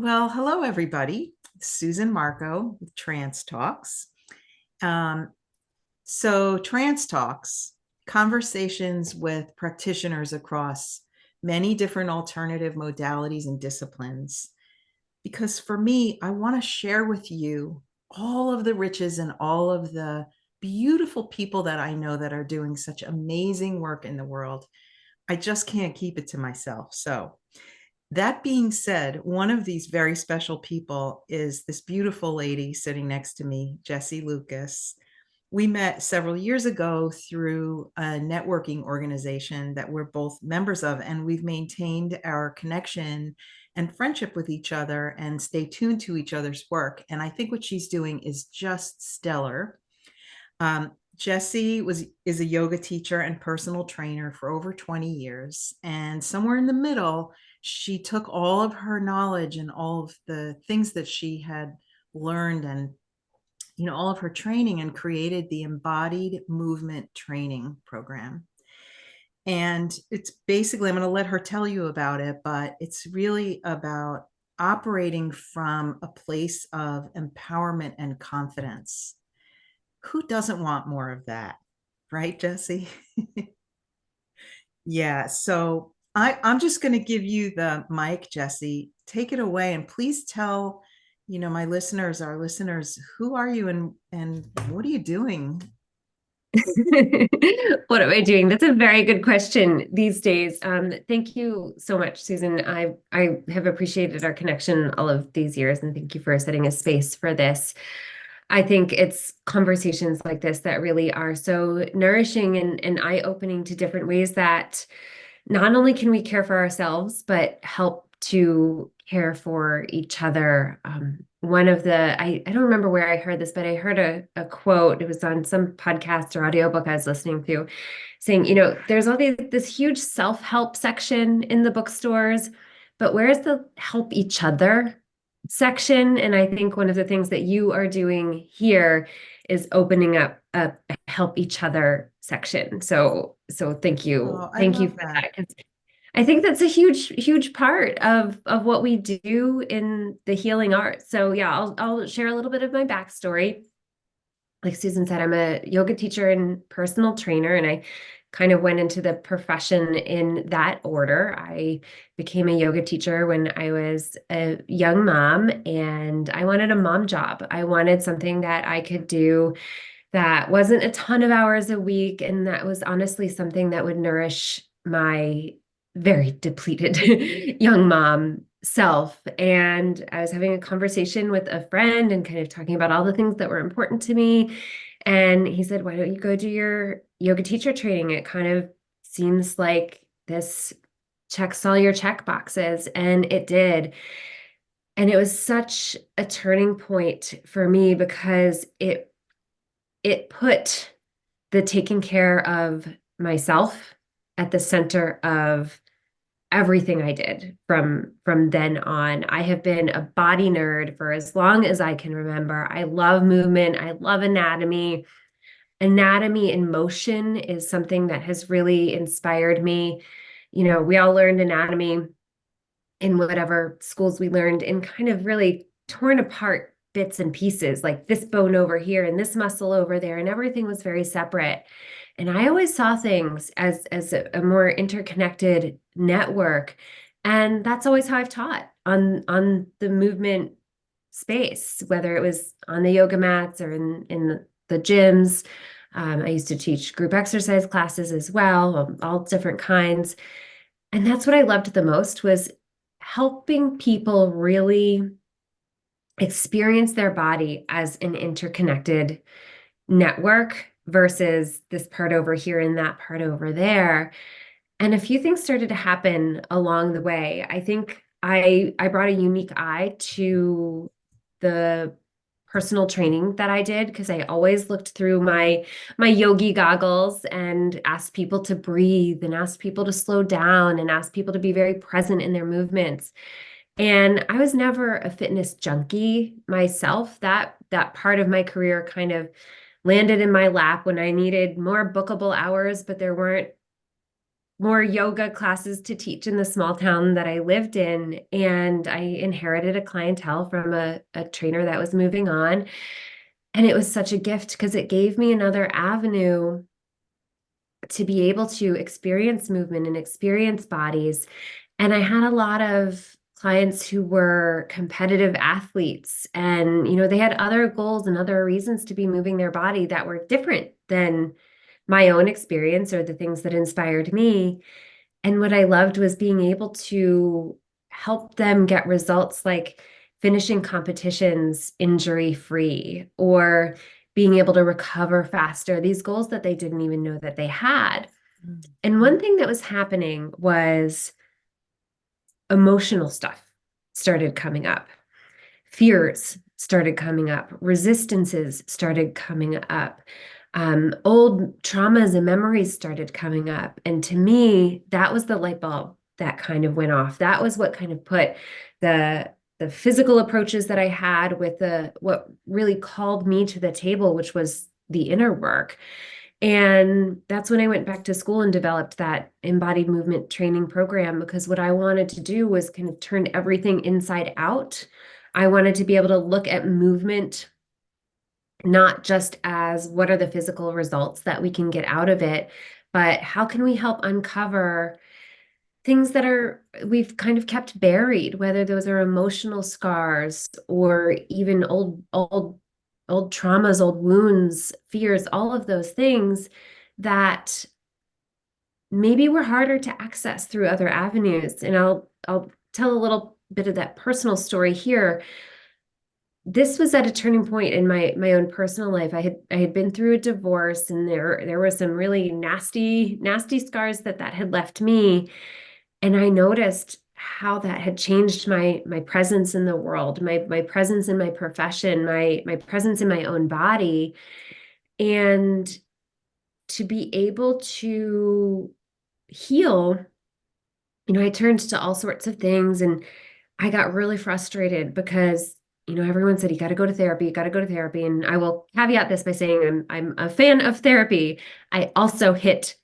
Well, hello, everybody. Susan Marco with Trance Talks. Um, Trance Talks, conversations with practitioners across many different alternative modalities and disciplines. Because for me, I want to share with you all of the riches and all of the beautiful people that I know that are doing such amazing work in the world. I just can't keep it to myself. That being said, one of these very special people is this beautiful lady sitting next to me, Jessie Lucas. We met several years ago through a networking organization that we're both members of, and we've maintained our connection and friendship with each other and stay tuned to each other's work. And I think what she's doing is just stellar. Jessie is a yoga teacher and personal trainer for over 20 years. And somewhere in the middle, she took all of her knowledge and all of the things that she had learned and all of her training and created the Embodied Movement Training program. And it's basically, I'm going to let her tell you about it, but it's really about operating from a place of empowerment and confidence. Who doesn't want more of that? Right, Jessie? Yeah. I'm just going to give you the mic, Jessie. Take it away and please tell, my listeners, our listeners, who are you and what are you doing? What am I doing? That's a very good question these days. Thank you so much, Susan. I have appreciated our connection all of these years, and thank you for setting a space for this. I think it's conversations like this that really are so nourishing and eye-opening to different ways that not only can we care for ourselves, but help to care for each other. One of the, I don't remember where I heard this, but I heard a quote. It was on some podcast or audiobook I was listening to saying, there's all this huge self-help section in the bookstores, but where's the help each other section? And I think one of the things that you are doing here is opening up a help each other section. So thank you. Oh, I Thank you love for that. that. 'Cause I think that's a huge part of what we do in the healing arts. So yeah, I'll share a little bit of my backstory. Like Susan said, I'm a yoga teacher and personal trainer, and I kind of went into the profession in that order. I became a yoga teacher when I was a young mom, and I wanted a mom job. I wanted something that I could do that wasn't a ton of hours a week, and that was honestly something that would nourish my very depleted young mom self. And I was having a conversation with a friend and kind of talking about all the things that were important to me. And he said, "Why don't you go do your yoga teacher training? It kind of seems like this checks all your check boxes." And it did. And it was such a turning point for me because it put the taking care of myself at the center of everything I did from then on. I have been a body nerd for as long as I can remember. I love movement. I love anatomy. Anatomy in motion is something that has really inspired me. We all learned anatomy in whatever schools we learned in kind of really torn apart bits and pieces, like this bone over here and this muscle over there, and everything was very separate. And I always saw things as a more interconnected network. And that's always how I've taught on the movement space, whether it was on the yoga mats or in the gyms. I used to teach group exercise classes as well, all different kinds. And that's what I loved the most was helping people really experience their body as an interconnected network versus this part over here and that part over there. And a few things started to happen along the way. I think I brought a unique eye to the personal training that I did because I always looked through my yogi goggles and asked people to breathe and asked people to slow down and asked people to be very present in their movements. And I was never a fitness junkie myself. That part of my career kind of landed in my lap when I needed more bookable hours, but there weren't more yoga classes to teach in the small town that I lived in. And I inherited a clientele from a trainer that was moving on. And it was such a gift because it gave me another avenue to be able to experience movement and experience bodies. And I had a lot of clients who were competitive athletes, and they had other goals and other reasons to be moving their body that were different than my own experience or the things that inspired me. And what I loved was being able to help them get results like finishing competitions injury free, or being able to recover faster, these goals that they didn't even know that they had. And one thing that was happening was emotional stuff started coming up. Fears started coming up. Resistances started coming up. Old traumas and memories started coming up. And to me, that was the light bulb that kind of went off. That was what kind of put the physical approaches that I had with what really called me to the table, which was the inner work. And that's when I went back to school and developed that embodied movement training program, because what I wanted to do was kind of turn everything inside out. I wanted to be able to look at movement not just as what are the physical results that we can get out of it, but how can we help uncover things that we've kind of kept buried, whether those are emotional scars or even old traumas, old wounds, fears, all of those things that maybe were harder to access through other avenues. And I'll tell a little bit of that personal story here. This was at a turning point in my own personal life. I had been through a divorce, and there were some really nasty scars that had left me. And I noticed how that had changed my presence in the world, my presence in my profession, my presence in my own body. And to be able to heal, I turned to all sorts of things, and I got really frustrated because everyone said, you got to go to therapy, you got to go to therapy. And I will caveat this by saying I'm a fan of therapy. I also hit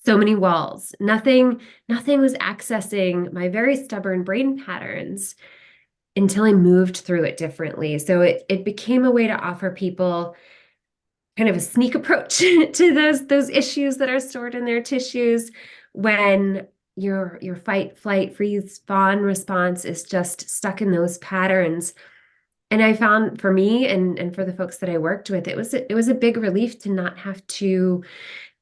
so many walls. Nothing was accessing my very stubborn brain patterns until I moved through it differently. So it became a way to offer people kind of a sneak approach to those issues that are stored in their tissues when your fight, flight, freeze, fawn response is just stuck in those patterns. And I found for me and for the folks that I worked with, it was a big relief to not have to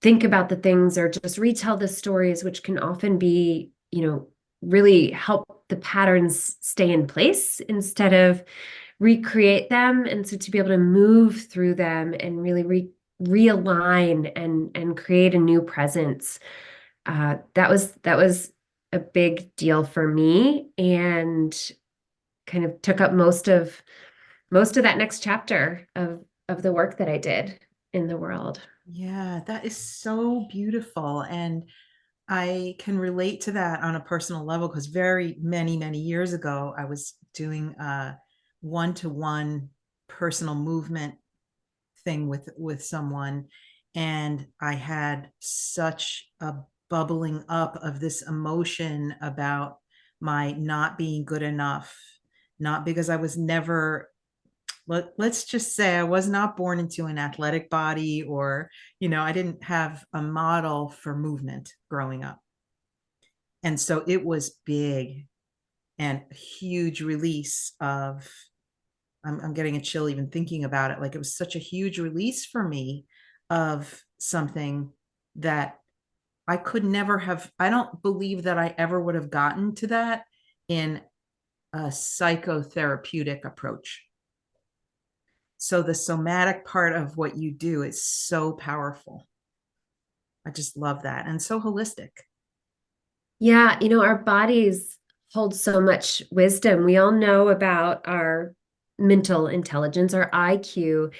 think about the things or just retell the stories, which can often be, really help the patterns stay in place instead of recreate them. And so to be able to move through them and really realign and create a new presence, that was a big deal for me, and kind of took up most of that next chapter of the work that I did in the world. Yeah, that is so beautiful. And I can relate to that on a personal level because very many years ago, I was doing a one-to-one personal movement thing with someone, and I had such a bubbling up of this emotion about my not being good enough, not because I was never, let's just say I was not born into an athletic body, or I didn't have a model for movement growing up. And so it was big and huge release of, I'm getting a chill even thinking about it. Like, it was such a huge release for me of something that I could never have, I don't believe that I ever would have gotten to that in a psychotherapeutic approach. So the somatic part of what you do is so powerful. I just love that. And so holistic. Yeah, our bodies hold so much wisdom. We all know about our mental intelligence, our IQ.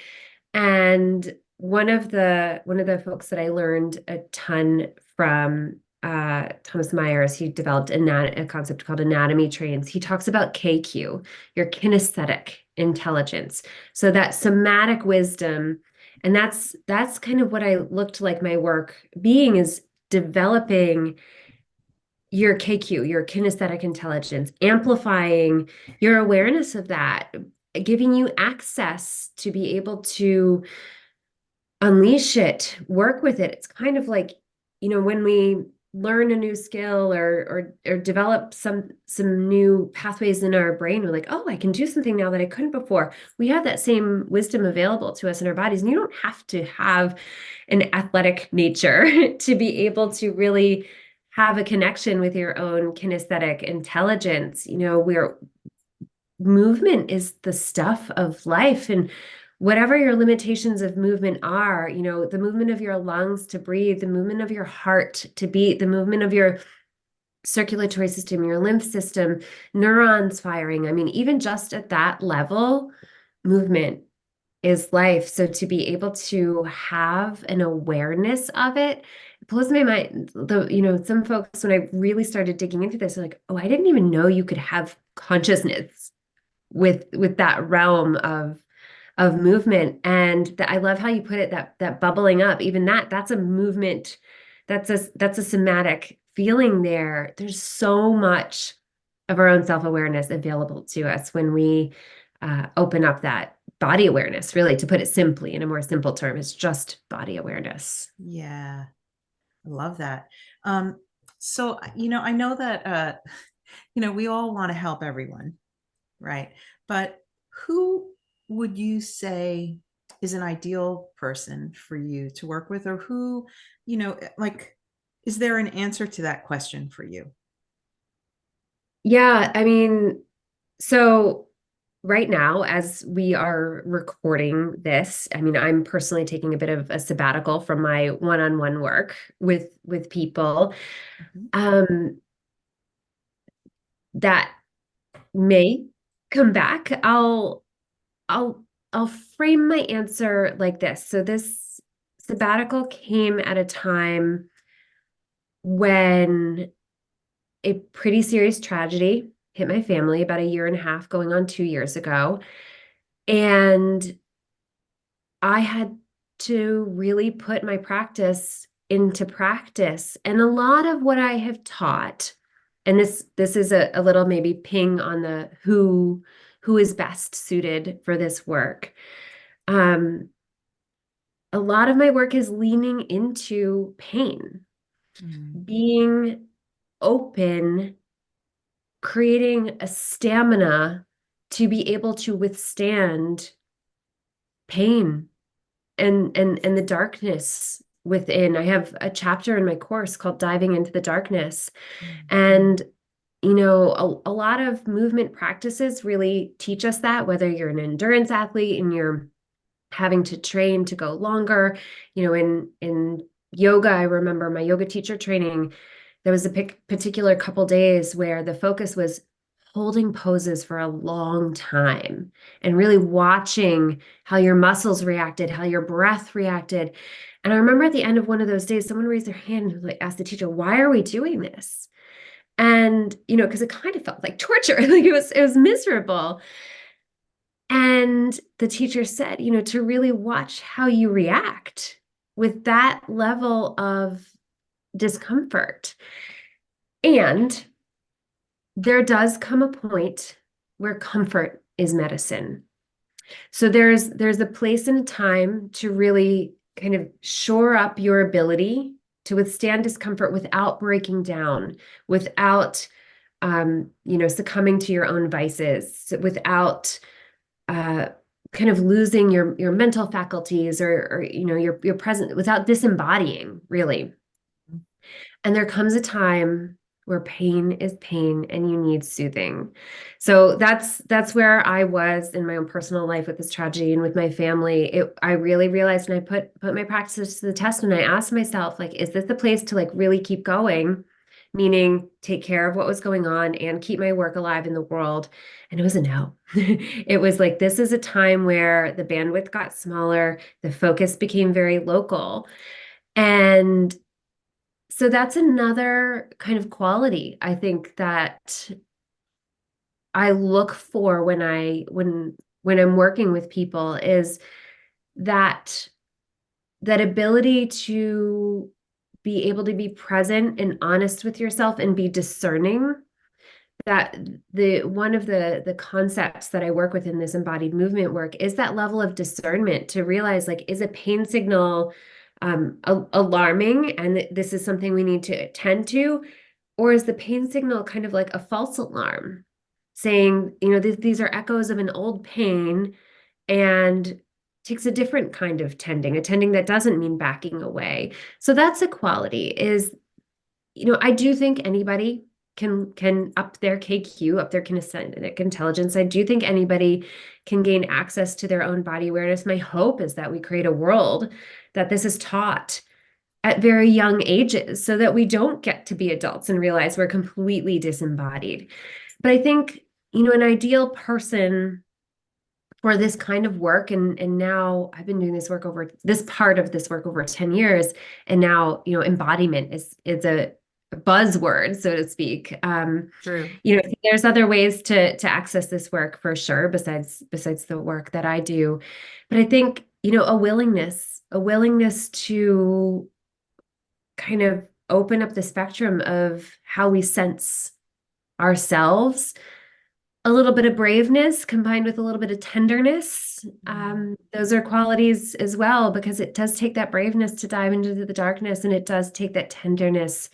And one of the folks that I learned a ton from, Thomas Myers, he developed a concept called anatomy trains. He talks about KQ, your kinesthetic intelligence. So that somatic wisdom, and that's kind of what I looked like my work being, is developing your KQ, your kinesthetic intelligence, amplifying your awareness of that, giving you access to be able to unleash it, work with it. It's kind of like, when we learn a new skill or develop some new pathways in our brain, we're like, oh, I can do something now that I couldn't before. We have that same wisdom available to us in our bodies. And you don't have to have an athletic nature to be able to really have a connection with your own kinesthetic intelligence. Movement is the stuff of life, and whatever your limitations of movement are, the movement of your lungs to breathe, the movement of your heart to beat, the movement of your circulatory system, your lymph system, neurons firing. I mean, even just at that level, movement is life. So to be able to have an awareness of it blows my mind. Some folks, when I really started digging into this, are like, oh, I didn't even know you could have consciousness with that realm of movement. And I love how you put it, that bubbling up, even that's a movement, that's a somatic feeling there. There's so much of our own self-awareness available to us when we open up that body awareness. Really, to put it simply, in a more simple term, it's just body awareness. Yeah, I love that. So, I know that, we all want to help everyone, right? But who would you say is an ideal person for you to work with, or who, like, is there an answer to that question for you? Yeah, I mean, so right now, as we are recording this, I mean, I'm personally taking a bit of a sabbatical from my one-on-one work with people. Mhm. That may come back. I'll I'll frame my answer like this. So this sabbatical came at a time when a pretty serious tragedy hit my family about a year and a half, going on 2 years ago. And I had to really put my practice into practice. And a lot of what I have taught, and this is a little maybe ping on the who is best suited for this work. Um, a lot of my work is leaning into pain, Mm. being open, creating a stamina to be able to withstand pain and the darkness within. I have a chapter in my course called Diving into the Darkness. Mm. And a lot of movement practices really teach us that, whether you're an endurance athlete and you're having to train to go longer. In yoga, I remember my yoga teacher training, there was a particular couple days where the focus was holding poses for a long time and really watching how your muscles reacted, how your breath reacted. And I remember at the end of one of those days, someone raised their hand and asked the teacher, why are we doing this? And, because it kind of felt like torture, like it was miserable. And the teacher said, to really watch how you react with that level of discomfort. And there does come a point where comfort is medicine. So there's a place and a time to really kind of shore up your ability to withstand discomfort without breaking down, without succumbing to your own vices, without uh, kind of losing your mental faculties or your present, without disembodying, really. And there comes a time where pain is pain and you need soothing. So that's where I was in my own personal life with this tragedy and with my family. I really realized, and I put my practices to the test, and I asked myself, like, is this the place to like really keep going? Meaning take care of what was going on and keep my work alive in the world. And it was a no. It was like, this is a time where the bandwidth got smaller, the focus became very local. And so that's another kind of quality I think that I look for when I'm working with people, is that ability to be able to be present and honest with yourself and be discerning, that the one of the concepts that I work with in this embodied movement work is that level of discernment to realize, like, is a pain signal alarming and this is something we need to attend to, or is the pain signal kind of like a false alarm saying, these are echoes of an old pain, and takes a different kind of tending, a tending that doesn't mean backing away. So that's a quality is, I do think anybody can up their KQ, up their kinesthetic intelligence. I do think anybody can gain access to their own body awareness. My hope is that we create a world that this is taught at very young ages so that we don't get to be adults and realize we're completely disembodied. But I think, an ideal person for this kind of work, and now I've been doing this part of this work over 10 years, and now, embodiment is a buzzword, so to speak. True. There's other ways to access this work for sure, besides the work that I do. But I think, a willingness to kind of open up the spectrum of how we sense ourselves, a little bit of braveness combined with a little bit of tenderness. Those are qualities as well, because it does take that braveness to dive into the darkness, and it does take that tenderness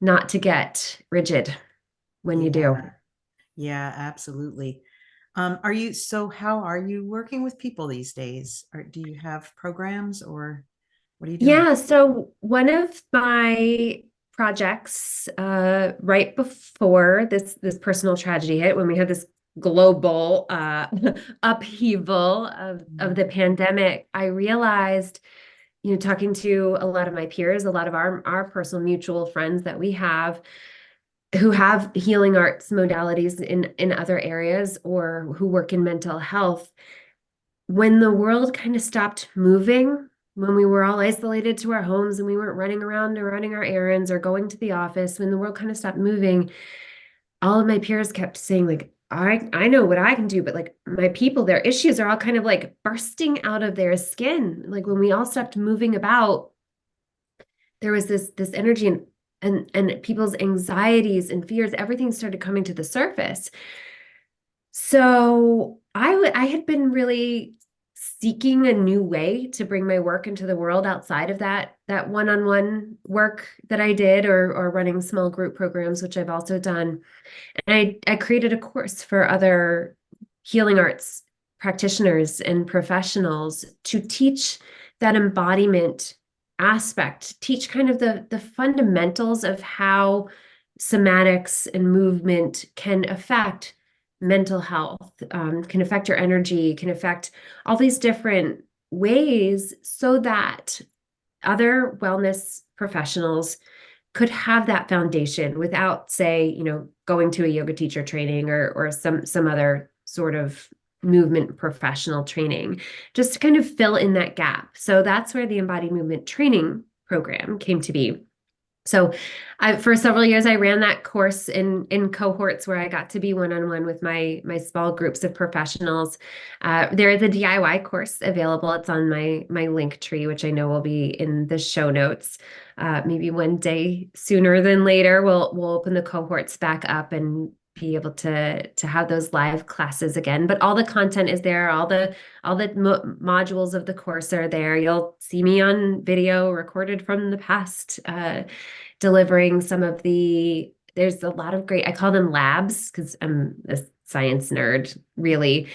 not to get rigid when you do. Yeah, absolutely. How are you working with people these days? Or do you have programs, or what are you doing? Yeah, so one of my projects right before this personal tragedy hit, when we had this global upheaval of the pandemic, I realized, talking to a lot of my peers, a lot of our personal mutual friends that we have who have healing arts modalities in other areas or who work in mental health, when the world kind of stopped moving, when we were all isolated to our homes and we weren't running around or running our errands or going to the office, when the world kind of stopped moving, all of my peers kept saying, like, I know what I can do, but like my people, their issues are all kind of like bursting out of their skin. Like when we all stopped moving about, there was this energy and people's anxieties and fears, everything started coming to the surface. So I had been really seeking a new way to bring my work into the world outside of that one-on-one work that I did, or running small group programs, which I've also done. And I created a course for other healing arts practitioners and professionals to teach that embodiment aspect, teach kind of the fundamentals of how somatics and movement can affect mental health, can affect your energy, can affect all these different ways, so that other wellness professionals could have that foundation without, say, going to a yoga teacher training or some other sort of movement professional training, just to kind of fill in that gap. So that's where the Embodied Movement Training program came to be. So for several years, I ran that course in cohorts where I got to be one-on-one with my small groups of professionals. There is a DIY course available. It's on my link tree, which I know will be in the show notes. Maybe one day sooner than later, we'll open the cohorts back up and be able to have those live classes again. But all the content is there. All the modules of the course are there. You'll see me on video recorded from the past, delivering some of there's a lot of great, I call them labs because I'm a science nerd, really.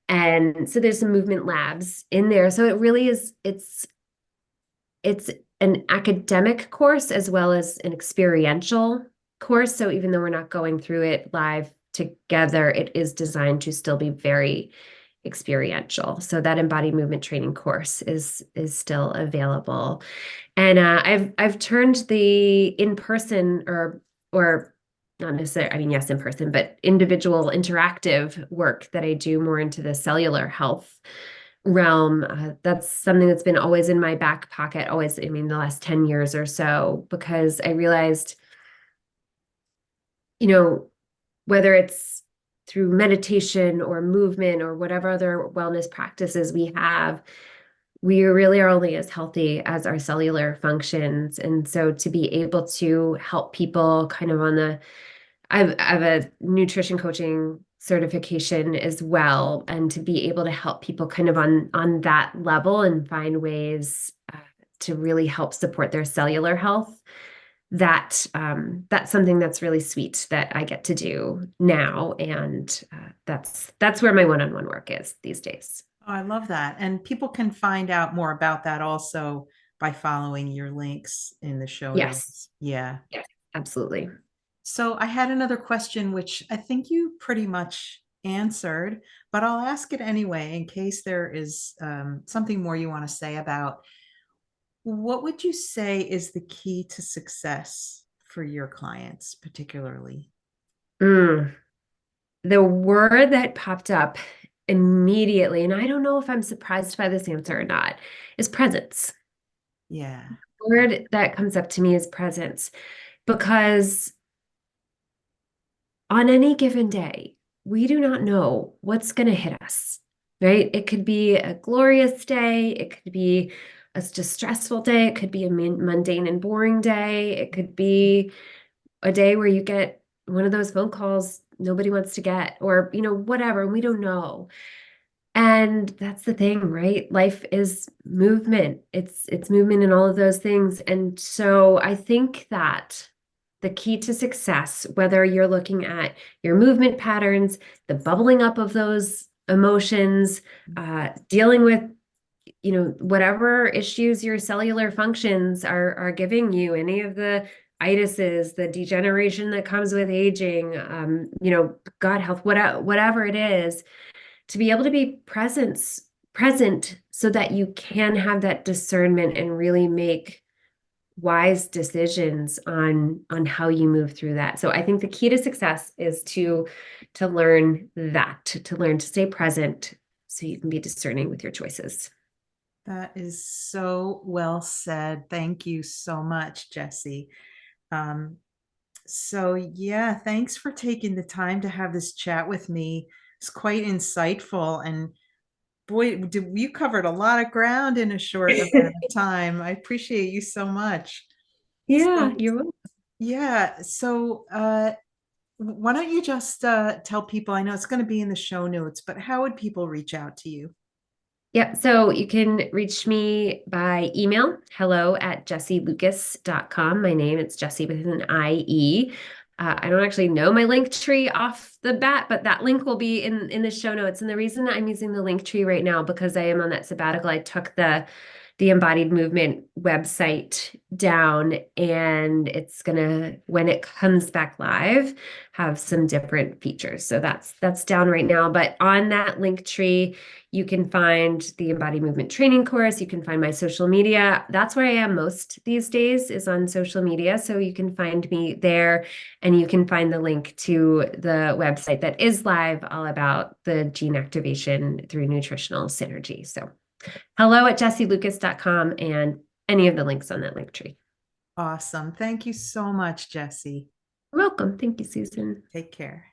And so there's some movement labs in there. So it really is, it's an academic course as well as an experiential course. So even though we're not going through it live together, it is designed to still be very experiential. So that Embodied Movement Training course is still available. And I've turned the in-person or not necessarily, I mean, yes, in person, but individual interactive work that I do more into the cellular health realm. That's something that's been always in my back pocket, always, I mean, the last 10 years or so, because I realized, whether it's through meditation or movement or whatever other wellness practices we have, we really are only as healthy as our cellular functions. And so to be able to help people kind of on the, I have a nutrition coaching certification as well, and to be able to help people kind of on that level and find ways to really help support their cellular health. That's something that's really sweet that I get to do now, and that's where my one-on-one work is these days. Oh, I love that. And people can find out more about that also by following your links in the show Yes, notes. Yeah. yes, absolutely. So I had another question, which I think you pretty much answered, but I'll ask it anyway in case there is something more you want to say about what would you say is the key to success for your clients, particularly? Mm. The word that popped up immediately, and I don't know if I'm surprised by this answer or not, is presence. Yeah. The word that comes up to me is presence, because on any given day, we do not know what's going to hit us, right? It could be a glorious day. It could be a just stressful day. It could be a mundane and boring day. It could be a day where you get one of those phone calls nobody wants to get, or, whatever. We don't know. And that's the thing, right? Life is movement. It's movement in all of those things. And so I think that the key to success, whether you're looking at your movement patterns, the bubbling up of those emotions, dealing with, whatever issues your cellular functions are giving you, any of the itises, the degeneration that comes with aging, gut health, whatever it is, to be able to be present so that you can have that discernment and really make wise decisions on how you move through that. So I think the key to success is to learn to learn to stay present so you can be discerning with your choices. That is so well said. Thank you so much, Jessie. Um, so yeah, thanks for taking the time to have this chat with me. It's quite insightful, and boy, you covered a lot of ground in a short amount of time. I appreciate you so much. Yeah, So you're welcome. yeah, so why don't you just tell people, I know it's going to be in the show notes, but how would people reach out to you? Yep. So you can reach me by email, hello@jessielucas.com. My name, it's Jessie with an IE. I don't actually know my link tree off the bat, but that link will be in the show notes. And the reason I'm using the link tree right now, because I am on that sabbatical, I took the Embodied Movement website down, and it's gonna, when it comes back live, have some different features. So that's down right now. But on that link tree, you can find the Embodied Movement Training course. You can find my social media. That's where I am most these days, is on social media. So you can find me there, and you can find the link to the website that is live, all about the gene activation through nutritional synergy. So hello@jessielucas.com, and any of the links on that link tree. Awesome. Thank you so much, Jessie. You're welcome. Thank you, Susan. Take care.